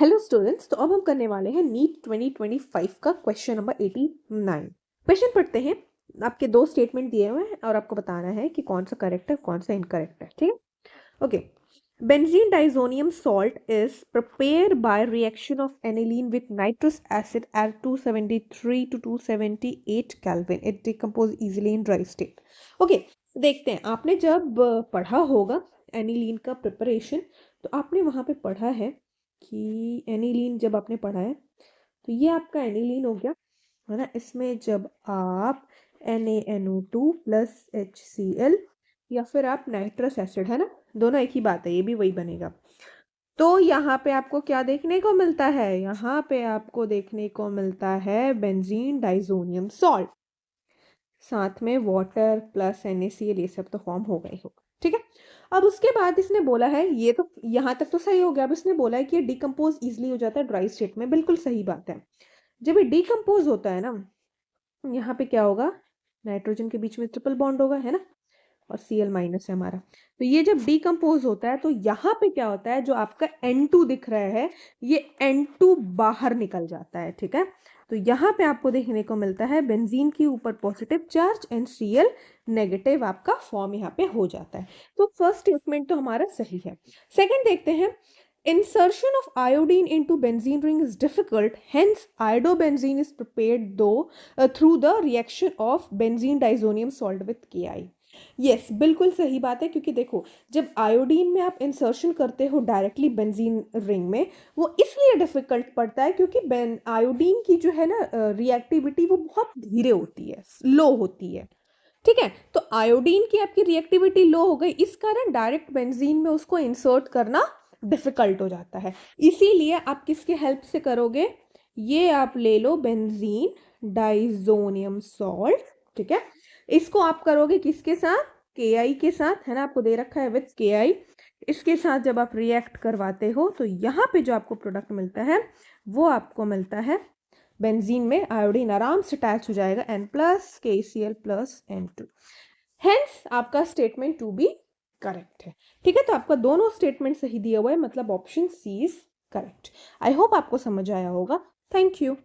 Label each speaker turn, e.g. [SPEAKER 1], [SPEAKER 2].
[SPEAKER 1] Hello students, तो अब हम करने वाले हैं नीट 2025 का क्वेश्चन नंबर 89। क्वेश्चन पढ़ते हैं। आपके दो स्टेटमेंट दिए हुए हैं और आपको बताना है कि कौन सा करेक्ट है कौन सा इनकरेक्ट है। ठीक है, okay. Benzene diazonium salt is prepared by reaction of aniline with nitrous acid at 273 to 278 Kelvin. It decomposes easily in dry state. Okay, देखते हैं। आपने जब पढ़ा होगा एनिलीन का प्रिपरेशन, तो आपने वहां पे पढ़ा है कि एनिलीन जब आपने पढ़ा है तो ये आपका एनिलीन हो गया, है ना। इसमें जब आप NaNO2 प्लस HCl या फिर आप नाइट्रस एसिड, है ना, दोनों एक ही बात है, ये भी वही बनेगा। तो यहाँ पे आपको क्या देखने को मिलता है? यहाँ पे आपको देखने को मिलता है बेंजीन डाइजोनियम सॉल्ट, साथ में वाटर प्लस NaCl, ये सब तो फॉर्म होगा ही होगा। ठीक है, अब उसके बाद इसने बोला है, ये तो यहाँ तक तो सही हो गया। अब इसने बोला है कि ये डिकम्पोज इजिली हो जाता है ड्राई स्टेट में। बिल्कुल सही बात है। जब ये डिकम्पोज होता है ना, यहाँ पे क्या होगा? नाइट्रोजन के बीच में ट्रिपल बॉन्ड होगा, है ना, और Cl माइनस है हमारा। तो ये जब डिकम्पोज होता है तो यहाँ पे क्या होता है? जो आपका N2 दिख रहा है, ये N2 बाहर निकल जाता है। ठीक है, तो यहाँ पे आपको देखने को मिलता है बेंजीन के ऊपर positive charge and Cl negative आपका फॉर्म यहाँ पे हो जाता है। तो फर्स्ट स्टेटमेंट तो हमारा सही है। सेकंड देखते हैं। Insertion of iodine into benzene ring is difficult, hence iodobenzene is prepared through the reaction of benzene diazonium salt with Ki. Yes, बिल्कुल सही बात है, क्योंकि देखो, जब आयोडीन में आप इंसर्शन करते हो डायरेक्टली बेंजीन रिंग में, वो इसलिए डिफिकल्ट पड़ता है क्योंकि आयोडीन की जो है ना रिएक्टिविटी, वो बहुत धीरे होती है, लो होती है। ठीक है, तो आयोडीन की आपकी रिएक्टिविटी लो हो गई, इस कारण डायरेक्ट बेंजीन में उसको इंसर्ट करना डिफिकल्ट हो जाता है। इसीलिए आप किसके हेल्प से करोगे? ये आप ले लो बेंजीन डाइजोनियम सॉल्ट। ठीक है, इसको आप करोगे किसके साथ? Ki के साथ, है ना, आपको दे रखा है विथ Ki। इसके साथ जब आप रिएक्ट करवाते हो तो यहाँ पे जो आपको प्रोडक्ट मिलता है वो आपको मिलता है, बेंजीन में आयोडीन आराम से अटैच हो जाएगा N plus KCl plus N2। Hence आपका स्टेटमेंट 2 भी करेक्ट है। ठीक है, तो आपका दोनों स्टेटमेंट सही दिया हुआ है, मतलब option C is correct. I hope आपको समझ आया होगा। Thank you.